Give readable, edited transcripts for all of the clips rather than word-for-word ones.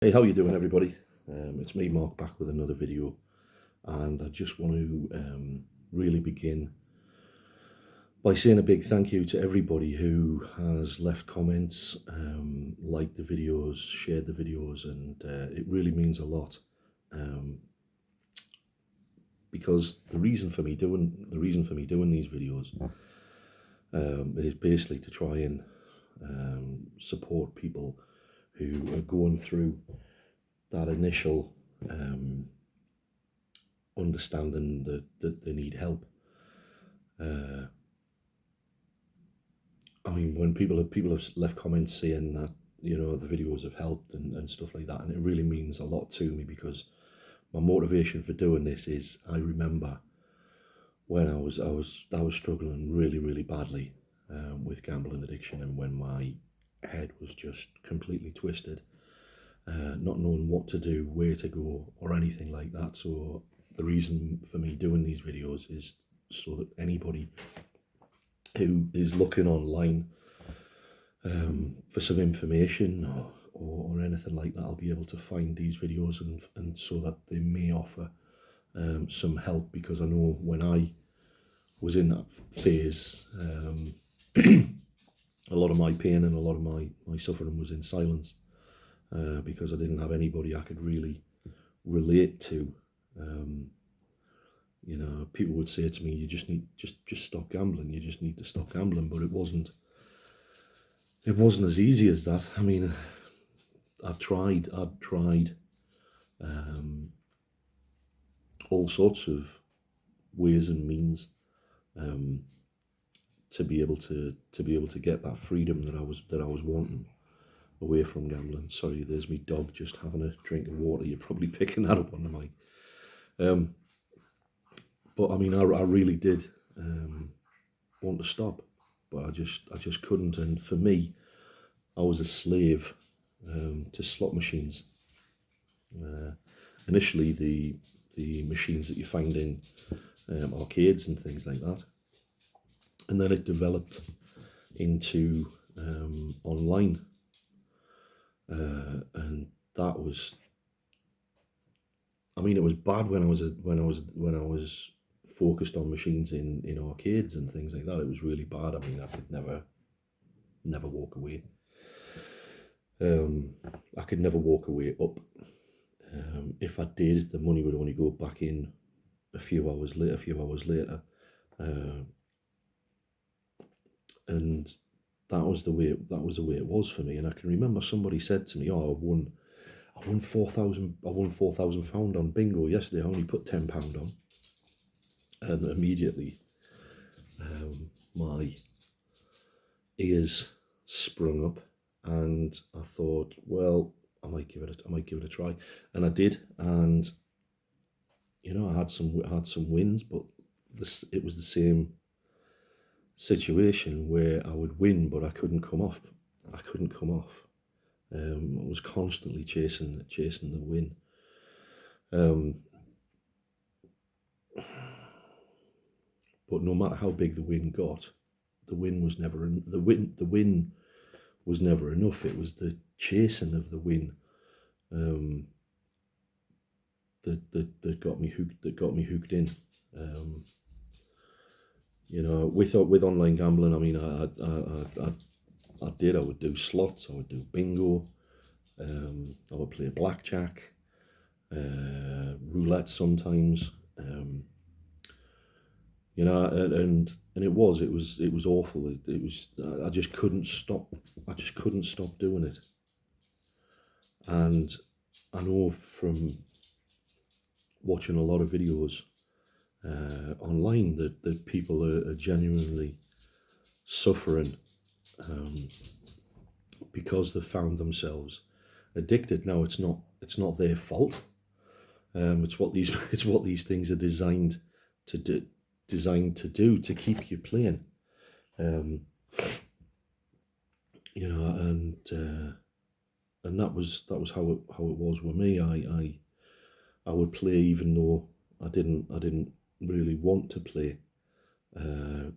Hey, how you doing, everybody? It's me, Mark, back with another video, and I just want to really begin by saying a big thank you to everybody who has left comments, liked the videos, shared the videos, and it really means a lot. Because the reason for me doing these videos is basically to try and support people who are going through that initial understanding that they need help. I mean, when people have left comments saying that, you know, the videos have helped and stuff like that, and it really means a lot to me, because my motivation for doing this is, I remember when I was struggling really badly with gambling addiction, and when my head was just completely twisted, not knowing what to do, where to go, or anything like that. So the reason for me doing these videos is so that anybody who is looking online for some information or anything like that, I'll be able to find these videos, and so that they may offer some help, because I know when I was in that phase, a lot of my pain and a lot of my suffering was in silence, because I didn't have anybody I could really relate to. You know, people would say to me, "You just need just stop gambling. You just need to stop gambling." But it wasn't as easy as that. I mean, I'd tried all sorts of ways and means to be able to get that freedom that I was wanting away from gambling. Sorry, there's me dog just having a drink of water. You're probably picking that up on the mic. But I mean, I really did want to stop, but I just couldn't. And for me, I was a slave to slot machines. Initially, the machines that you find in arcades and things like that, and then it developed into online, and that was, I mean, it was bad when I was focused on machines in arcades and things like that. It was really bad. I mean, I could never walk away. I could never walk away up. If I did, the money would only go back in a few hours later, and that was the way it was for me. And I can remember somebody said to me, "Oh, I won £4,000 on bingo yesterday. I only put £10 on," and immediately my ears sprung up, and I thought, well, I might give it a try, and I did. And you know, I had some wins, but it was the same situation where I would win, but I couldn't come off. I was constantly chasing the win. But no matter how big the win got, the win was never enough. It was the chasing of the win that got me hooked in. You know, with online gambling, I mean, I would do slots, I would do bingo, I would play blackjack, roulette sometimes. You know, and it was awful. It was, I just couldn't stop. Doing it. And I know from watching a lot of videos online that people are genuinely suffering because they found themselves addicted. Now, it's not their fault. It's what these things are designed to do, to keep you playing. You know, and that was how it was with me. I would play even though I didn't really want to play, and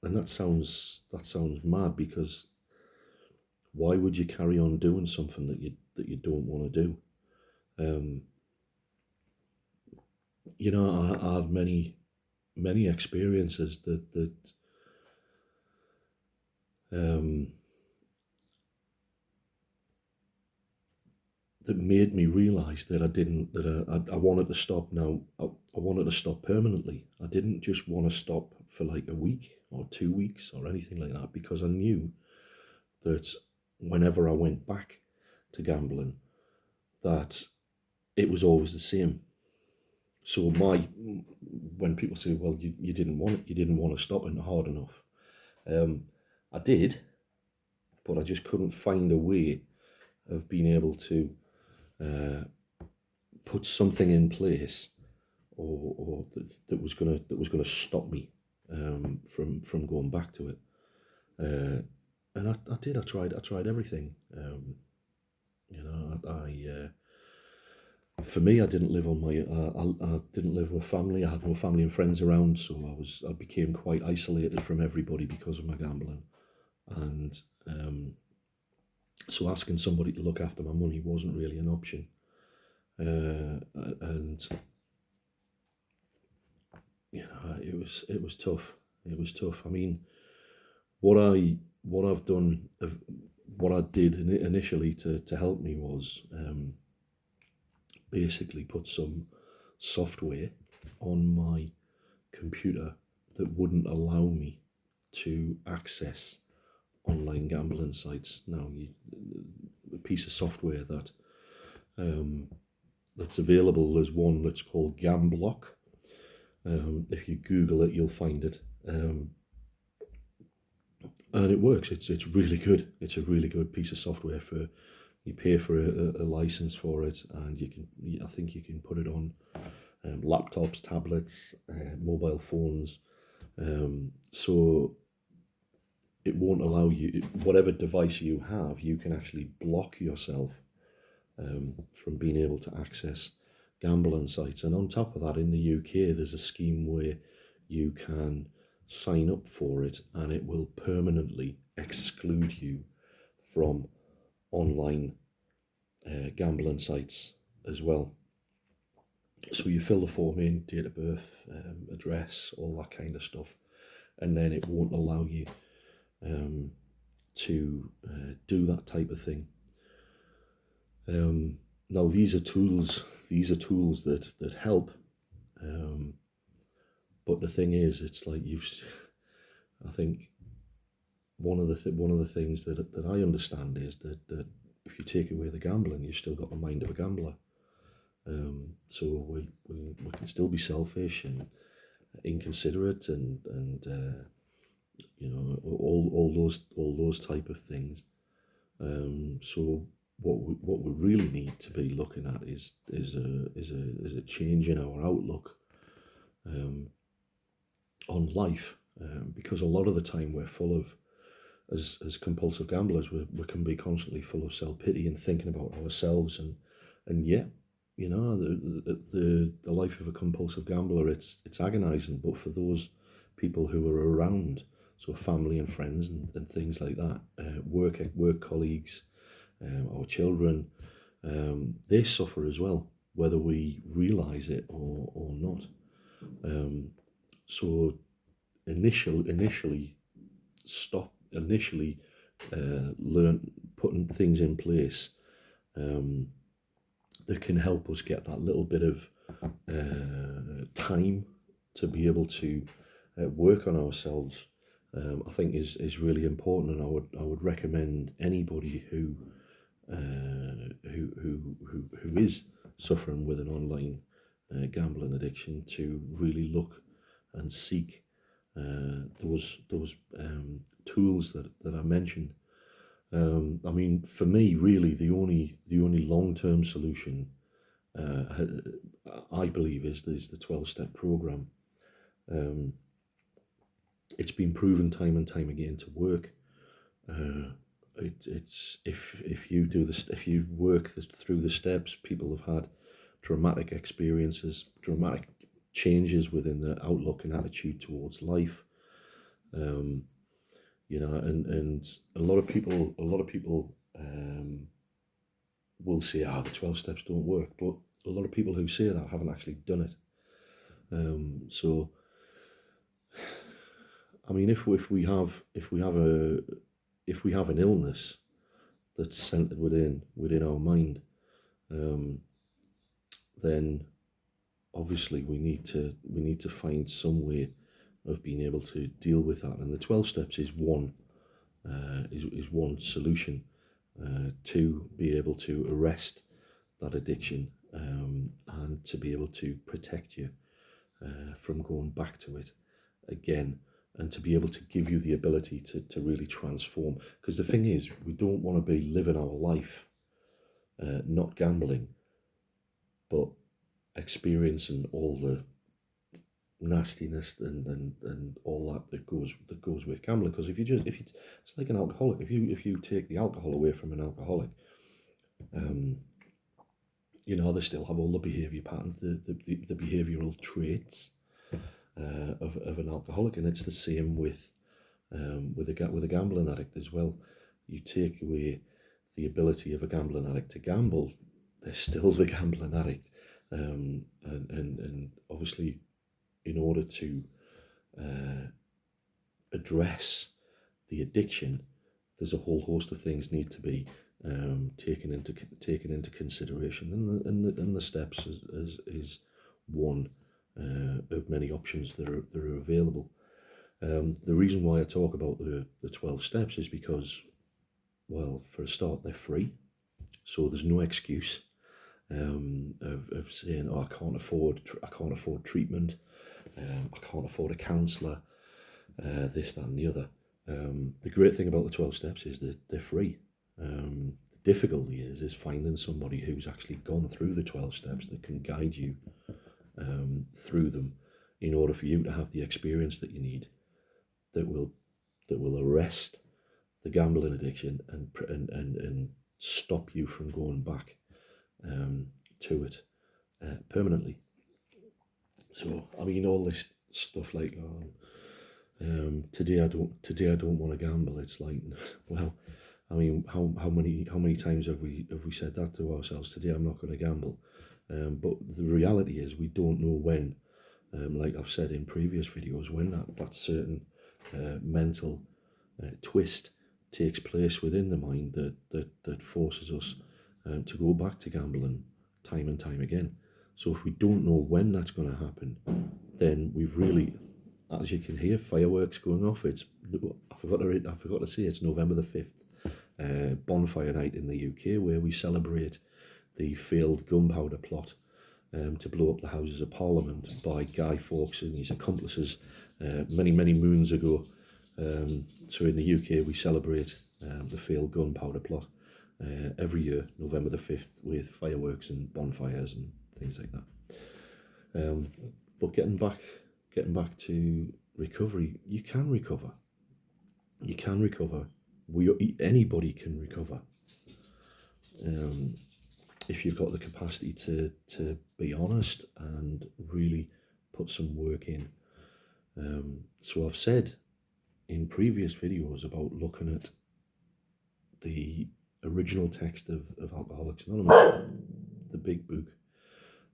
that sounds mad, because why would you carry on doing something that you don't want to do. You know, I had many experiences um, that made me realise that I wanted to stop now. I wanted to stop permanently. I didn't just want to stop for like a week or 2 weeks or anything like that, because I knew that whenever I went back to gambling, that it was always the same. So when people say, well, you didn't want it, you didn't want to stop it hard enough. I did, but I just couldn't find a way of being able to put something in place, or that was gonna stop me from going back to it. And I did. I tried everything. You know, for me, I didn't live on my. I didn't live with family. I had no family and friends around, so I became quite isolated from everybody because of my gambling, and so asking somebody to look after my money wasn't really an option. And you know, it was tough. It was tough. I mean, what I've done, what I did initially to help me was basically put some software on my computer that wouldn't allow me to access online gambling sites. Now, a piece of software that's available is one that's called Gamblock. If you Google it, you'll find it. And it works. It's really good. It's a really good piece of software. You pay for a license for it, and I think you can put it on laptops, tablets, mobile phones. So it won't allow you, whatever device you have, you can actually block yourself from being able to access gambling sites. And on top of that, in the UK, there's a scheme where you can sign up for it, and it will permanently exclude you from online gambling sites as well. So you fill the form in, date of birth, address, all that kind of stuff, and then it won't allow you to do that type of thing. Now these are tools that help, but the thing is, it's like I think one of the things that I understand is that if you take away the gambling, you've still got the mind of a gambler. So we can still be selfish and inconsiderate and you know, all those type of things. So what we really need to be looking at is a change in our outlook on life, because a lot of the time we're full of, as compulsive gamblers, we can be constantly full of self-pity and thinking about ourselves, and yet, you know, the life of a compulsive gambler, it's agonizing. But for those people who are around, so family and friends and things like that, work colleagues, our children, they suffer as well, whether we realize it or not. So initially learn putting things in place that can help us get that little bit of time to be able to work on ourselves. I think is really important, and I would recommend anybody who is suffering with an online gambling addiction to really look and seek those tools that I mentioned. I mean, for me, really, the only long-term solution, I believe, is the 12-step program. It's been proven time and time again to work. It's if you if you work through the steps, people have had dramatic experiences, dramatic changes within their outlook and attitude towards life. You know, and a lot of people will say, the 12 steps don't work, but a lot of people who say that haven't actually done it. So, I mean, if we have an illness that's centered within our mind, then obviously we need to find some way of being able to deal with that. And the 12 steps is one solution to be able to arrest that addiction, and to be able to protect you from going back to it again, and to be able to give you the ability to really transform. Because the thing is, we don't want to be living our life not gambling, but experiencing all the nastiness and all that goes with gambling. Because if you it's like an alcoholic. If you take the alcohol away from an alcoholic, they still have all the behaviour patterns, the behavioural traits of an alcoholic, and it's the same with a gambling addict as well. You take away the ability of a gambling addict to gamble, they're still the gambling addict, and obviously, in order to address the addiction, there's a whole host of things need to be taken into consideration, and the steps is one of many options that are available. The reason why I talk about the 12 steps is because, well, for a start, they're free, so there's no excuse of saying, I can't afford treatment, I can't afford a counsellor, this, that, and the other. The great thing about the 12 steps is that they're free. The difficulty is finding somebody who's actually gone through the 12 steps that can guide you through them, in order for you to have the experience that you need, that will arrest the gambling addiction and stop you from going back to it permanently. So, I mean, all this stuff like, today I don't want to gamble. It's like, well, I mean, how many times have we said that to ourselves? Today I'm not going to gamble. But the reality is, we don't know when, like I've said in previous videos, when that certain mental twist takes place within the mind that forces us to go back to gambling time and time again. So if we don't know when that's going to happen, then we've really, as you can hear, fireworks going off. I forgot to say it's November the 5th, bonfire night in the UK, where we celebrate the failed gunpowder plot to blow up the Houses of Parliament by Guy Fawkes and his accomplices many moons ago. So in the UK, we celebrate the failed gunpowder plot every year, November the 5th, with fireworks and bonfires and things like that. But getting back to recovery, you can recover. Anybody can recover. If you've got the capacity to be honest and really put some work in. So I've said in previous videos about looking at the original text of Alcoholics Anonymous, the big book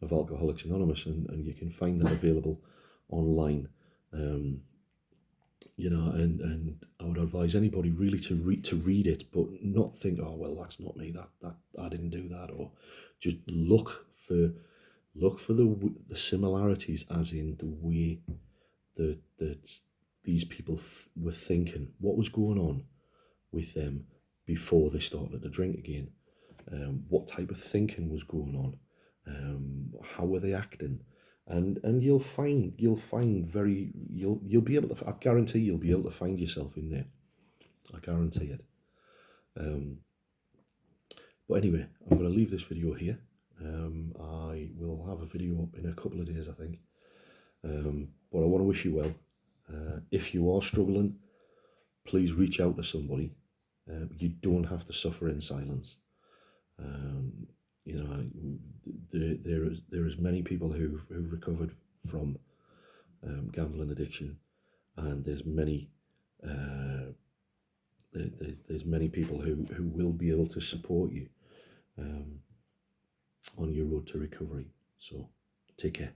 of Alcoholics Anonymous, and you can find that available online. And I would advise anybody really to read it, but not think, oh well, that's not me, that I didn't do that, or just look for the similarities, as in the way that these people were thinking, what was going on with them before they started to drink again, what type of thinking was going on, how were they acting. And you'll be able to, I guarantee you'll be able to find yourself in there. I guarantee it. But anyway, I'm going to leave this video here. I will have a video up in a couple of days, I think. But I want to wish you well. If you are struggling, please reach out to somebody. You don't have to suffer in silence. There is many people who've recovered from gambling addiction, and there's many people who will be able to support you on your road to recovery. So take care.